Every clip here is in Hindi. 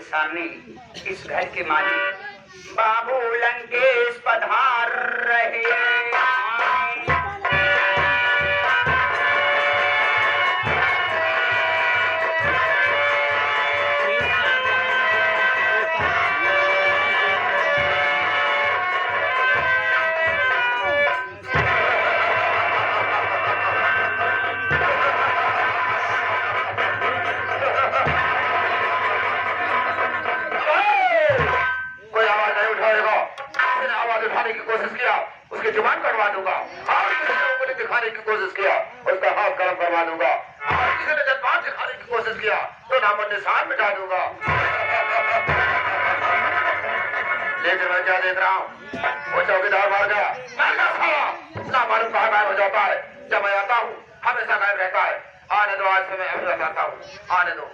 सामने इस घर के मालिक बाबू लंकेश पधार रहे। उसकी जुबान करवा दूंगा और किसी ने उंगली दिखाने की कोशिश किया उसका हाथ गर्म करवा दूंगा और किसी ने जज्बात दिखाने की कोशिश किया तो नाम निशान मिटा दूंगा। लेकिन मैं क्या देख रहा हूँ, वो चौकीदार मार गया, ना मालूम कहाँ गायब हो जाता है। जब मैं आता हूँ हमेशा गायब रहता है। आने दो, आज से मैं अभी बताता हूँ, आने दो।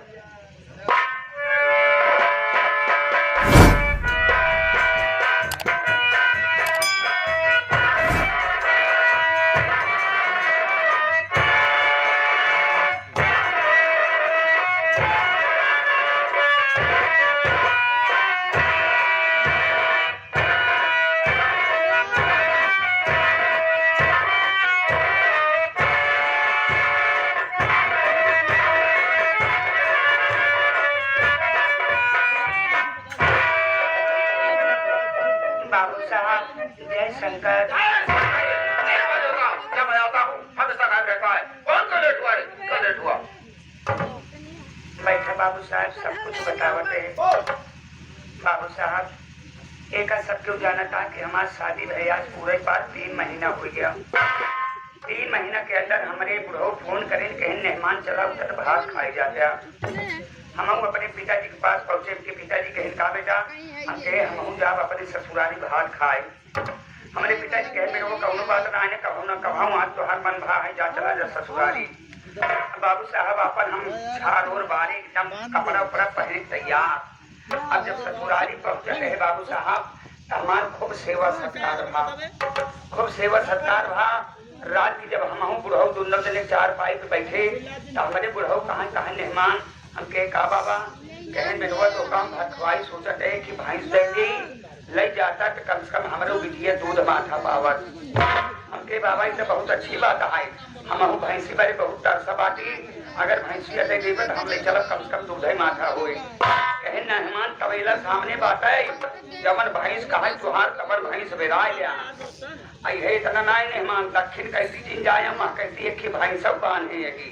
बाबू साहब सब कुछ बतावत है। बाबू साहब एक सब क्यों जाना था कि हमारी शादी भई आज पूरे पास 3 महीना हो गया। 3 महीना के अंदर हमारे बुढ़ो फोन करें कहीं मेहमान चला उतर भात खाए जाते। हम अपने पिताजी के पास पहुंचे। उनके पिताजी कहें कहा बेटा हम कहे हम जाब अपने ससुराली भात खाए। हमारे पिताजी कहे मेरे को कौनो बात ना आने कहूँ ना कहूँ आज तो हर मन भा है जा चला जा ससुराली। बाबू साहब अपन हम झाड़ और बारी एकदम कपड़ा उपड़ा पहने तैयार। अब जब ससुराली पहुंचे रहे बाबू साहब हमार खूब सेवा सत्कार भा, खूब सेवा सत्कार भा। रात की जब हम बुढ़ऊ दोनों जने 4 पाई पे बैठे तो हमारे बुढ़ऊ कहाँ मेहमान हम कहे का बाबा कहे मेरे तो काम भटकवाई सोचत है कि भैंस दे दी ले जाता तो कम से कम हमारे बिटिया दूध माथा पावत। हम कहे बाबा ये तो बहुत अच्छी बात है। हम भैंसी बारे बहुत तरसा बाटी अगर भैंसिया दे देवे तो हम ले चलब कम से कम दूध ही माथा होए। कहे मेहमान तवेला सामने बात है जमन भैंस कहा तुहार तबर भैंस बेराय लिया आई है इतना ना मेहमान दक्षिण कैसी चीज जाए माँ कहती है कि भैंस सब बांधे यही।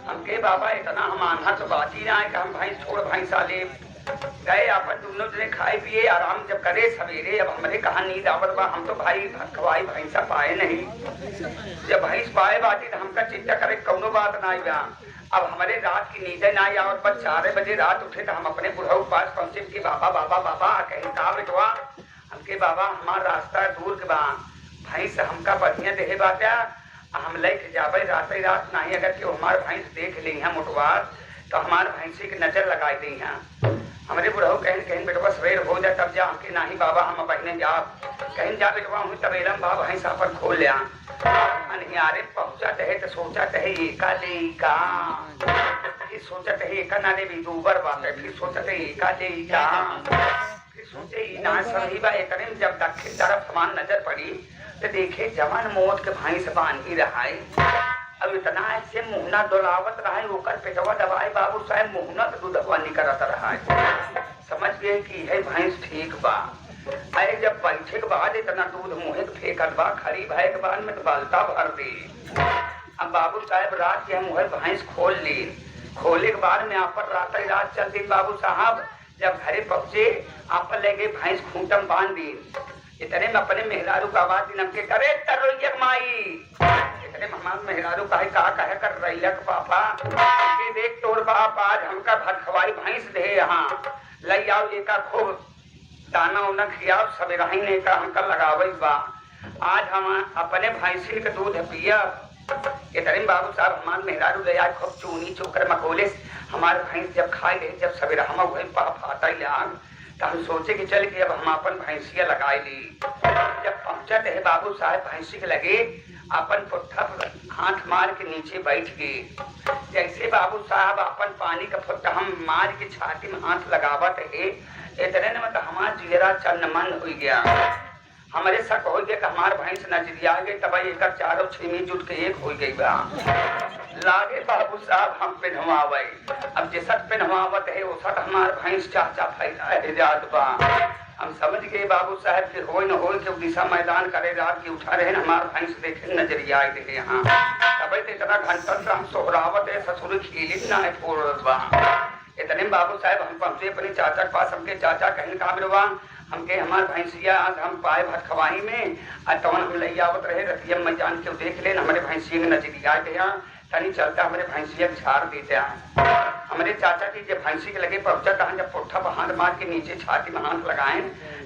हम कहे बाबा इतना हम आना तो बात ही ना है कि हम भैंस छोड़ भैंसा ले गए। अपन दोनों जने खाए पिए आराम जब करे सवेरे अब हमारे कहा नींद आवत बा। हम तो भाई खवाई भैंसा पाए नहीं। जब भैंस पाए बाती तो हमका चिंता करे कौनो बात ना आया। अब हमारे रात की नींद ना आई और 4 बजे रात उठे तो हम अपने बुढ़ऊ पास पहुंचे कि बाबा बाबा बाबा कहीं का बेटवा हमके बाबा हमारा रास्ता दूर के बा भैंस हमका बढ़िया देहे बाता हम लेके जाबे रात नहीं अगर क्यों हमारे भैंस देख ली है मुटवार तो हमारे भैंसी की नजर लगाई दी है। हमारे बुढ़ऊ कहीं बेटवा सवेर हो जाए तब जा हमके नहीं बाबा हम बहने जा कहीं जा बेटवा हूँ तबेलम बाबा भैंसा पर खोल लिया। अनिहारे पहुंचा है तो सोचा है एका लेका फिर सोचा है एका ना ले भी दूबर बात है फिर सोचा है एका लेका फिर सोचे ना सही बा एक जब दक्षिण तरफ समान नजर पड़ी तो देखे जवान मौत के भैंस बांध ही रहा है। अब इतना ऐसे मुहना डोलावत रहा है ओकर पेटवा दबाई बाबू साहब मुहना तो दूधवा निकलत रहा है। समझ गए कि है भैंस ठीक बा। अरे जब बैठे के बाद इतना दूध मुहे फेंकत बा खरी भाई के बाद में तो बालता भर दी। अब बाबू साहब रात के मुहे भैंस खोल ली। खोले के बाद में आप रात चल दी। बाबू साहब जब घरे पहुंचे आप ले गए भैंस खूंटम बांध दी। इतने में अपने मेहरारू का आवाज नमके करे तरोयक माई इतने मेहमान मेहरारू कहे कहे कर रैयक पापा ये देख तोर बाप आज हमका भटखवाई भैंस दे यहाँ ले आओ एका खूब दाना उना खियाओ सवेरा ही ने का हमका लगावे बा आज हम अपने भैंसी के दूध पिया। इतने बाबू साहब हमारे मेहरारू ले आज खूब चूनी चोकर मकोले हमारे भैंस जब खाए गए जब सवेरा हम वही पाप आता ही आग तो हम सोचे कि चल के अब हम अपन भैंसिया लगाए ली। जब पहुंचते है बाबू साहब भैंसी के लगे अपन पुट्ठा हाथ मार के नीचे बैठ गए। जैसे बाबू साहब अपन पानी का फुट्टा हम मार के छाती में हाथ लगावत है, इतने में तो हमारा जिगरा चन्नमन हो गया। हमारे शक हो गया कि हमार भैंस नजरिया गई, तब एक चारों छीमी जुट के एक हो गई बा। लागे बाबू साहब हम पिन्हवावे, अब जिसत पिन्हवावत है उसत हमार भैंस चाचा फैला है जात बा। हम समझ गए बाबू साहब कि हो न हो कि दिशा मैदान करे रात की उठा रहे हमार भैंस देखे नजरिया रहे यहाँ। तब इतना घंटा से हम सोहरावत है, ससुर खीली ना है फोड़ बा। इतने बाबू साहब हम पहुंचे अपने चाचा के पास। हमके चाचा कहीं का बिरवा हमके हमार भैंसिया आज हम पाए भट खवाई में तवन हम ले आवत रहे रतिया मैं जान के देख लेन हमारे भैंसिया में नजरिया गया तनी चलता हमारे भैंसिया झाड़ देते हैं। हमारे चाचा की जब भैंसी के लगे पहुंचा कहा जब पुट्ठा पर हाथ मार के नीचे छाती में हाथ लगाए,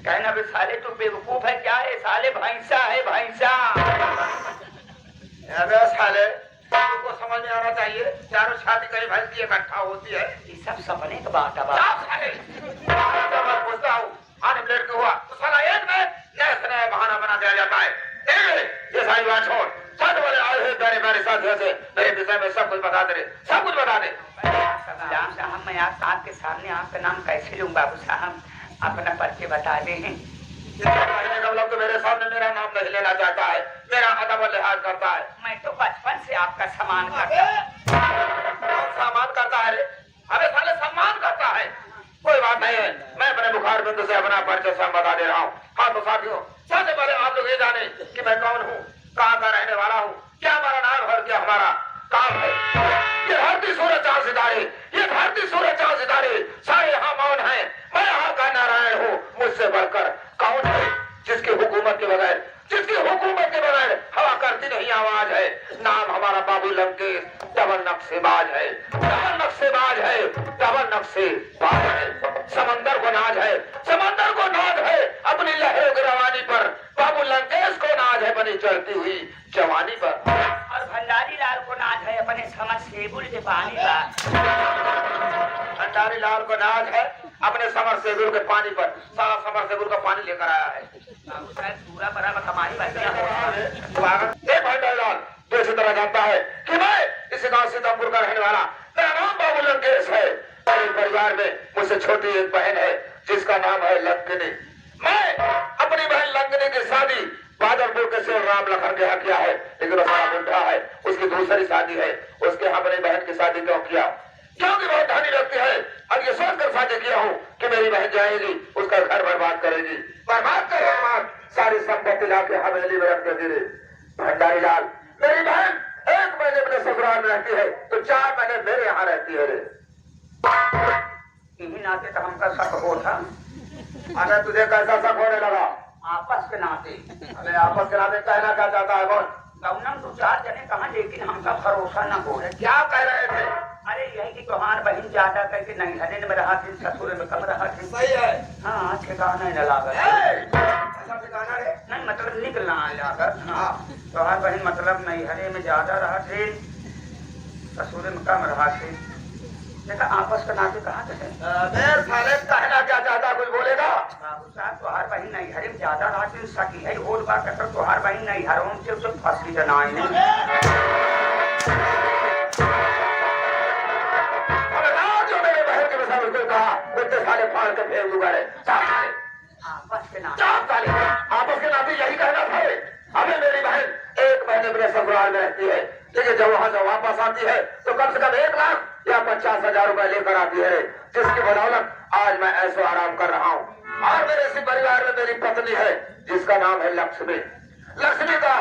कहे ना साले तू बेवकूफ है क्या है, साले भैंसा है भैंसा। अबे साले तुमको समझ में आना चाहिए, चारों छाती कहीं भैंस की इकट्ठा होती है। ये सब सपने का बात है। मैं पूछता हूँ आने प्लेट क्यों हुआ तो साला एक में नया बहाना बना दिया जाता है। ये सारी बात छोड़, सब वाले आए हुए मेरे मेरे साथियों से मेरे विषय में सब कुछ बता दे, सब कुछ बता दे। राम साहब मैं आपके सामने आपका नाम कैसे लूँ बाबू साहब, अपना परिचय बता दे। कहने का मतलब तो मेरे सामने मेरा नाम नहीं लेना चाहता है, मेरा अदब और लिहाज करता है। मैं तो बचपन से आपका सम्मान करता हूँ। सम्मान करता है रे? अबे साले सम्मान करता है, कोई बात नहीं है। मैं अपने बुखार बिंदु से अपना परिचय स्वयं बता दे रहा हूँ। हाँ तो साथियों, सबसे पहले आप लोग ये जाने कि मैं कौन हूँ, कहाँ का रहने वाला हूँ, क्या हमारा नाम है, क्या हमारा काम है। ये धरती सूरज चांद सितारे, ये धरती सूरज चांद सितारे सारे यहाँ मौन है। मैं यहाँ का नारायण हूँ, मुझसे बढ़कर कौन है जिसकी हुकूमत के बगैर, जिसकी हुकूमत के बगैर हवा करती नहीं आवाज है। नाम हमारा बाबू लंकेश डबल नक्शेबाज है, डबल नक्शेबाज है, डबल नक्शेबाज है। समंदर को नाज है, समंदर को नाज है अपनी लहरों की रवानी पर। बाबू लंकेश को नाज है बनी चढ़ती हुई जवानी पर। और भंडारी लाल को नाज है अपने समझ सेबुल के पानी पर। भंडारी लाल को नाज है अपने समर सेबुल के पानी पर। सारा समर सेबुल का पानी लेकर आया है। पूरा बराबर कमाई एक भंडारी लाल तो इसी तरह जानता है कि मैं इस गांव सीतापुर का रहने वाला, मेरा नाम बाबू लंकेश है। मेरे परिवार में मुझसे छोटी एक बहन है जिसका नाम है लंकिनी। मैं अपनी बहन लंकिनी की शादी बादलपुर के से राम लखन के यहाँ किया है, लेकिन उसका बुढ़ा है, उसकी दूसरी शादी है। उसके यहाँ अपनी बहन की शादी क्यों किया? क्योंकि बहुत धनी व्यक्ति है और ये सोचकर शादी किया हूँ कि मेरी बहन जाएगी उसका घर बर्बाद करेगी, बर्बाद करेगी, सारी संपत्ति लाके हवेली में रख देती है। भंडारी लाल मेरी बहन 1 महीने अपने ससुराल में रहती है तो 4 महीने मेरे यहाँ रहती है रे। इन्हीं नाते तो हमका शक हो था। अरे तुझे कैसा शक होने लगा? आपस के नाते। अरे आपस के नाते कहना क्या चाहता है बोल? गौनम 2-4 जने कहा लेकिन हमका भरोसा न हो रहा। क्या कह रहे थे? अरे यही कि तुम्हार बहन ज्यादा करके नहीं हरे में रहा थी, ससुर में कम रहा थी। सही है। हाँ ठिकाना न लागत। ऐसा ठिकाना रे? नहीं मतलब निकलना लागत। हाँ तुम्हार बहन मतलब नहीं हरे में ज्यादा रहा थे, ससुर में कम रहा थे। देखा आपस के नाते कहा थे। मेरे साले कहना क्या चाहता, कुछ बोलेगा? बाबू साहब तुहार बहन नहीं हरे में ज्यादा रहा थी, सकी है और बात कर तुहार बहन नहीं हरों से उसे फंसी जनाए कहा उतने साले फाड़ के फेर दूंगा रे। आपस के नाते। आपस के नाते यही कहना था। हमें मेरी बहन 1 महीने मेरे ससुराल में रहती है, लेकिन जब वहां से वापस आती है तो कम से कम 1 लाख या 50,000 रुपए लेकर आती है, जिसकी बदौलत आज मैं ऐसे आराम कर रहा हूँ। और मेरे इसी परिवार में मेरी पत्नी है जिसका नाम है लक्ष्मी। लक्ष्मी का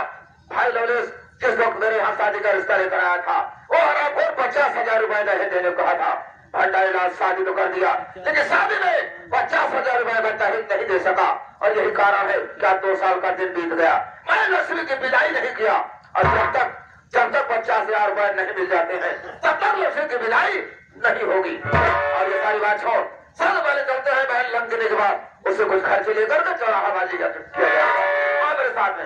भाई लवलेश जिस वक्त मेरे यहाँ शादी का रिश्ता लेकर आया था वो हरामखोर 50,000 रुपए नहीं देने को कहा था। भंडारी लाल शादी तो कर दिया लेकिन शादी में 50,000 रुपए का दहेज नहीं दे सका और यही कारण है क्या 2 साल का दिन बीत गया, मैं लक्ष्मी की विदाई नहीं किया। और जब तक 50,000 रुपए नहीं मिल जाते हैं तब तक लक्ष्मी की विदाई नहीं होगी। और ये सारी बात छोड़, सबसे पहले चलते हैं बहन लंकिनी के बाद उसे कुछ खर्चे लेकर के चौराहा बाजी का किया जाएगा। मेरे साथ में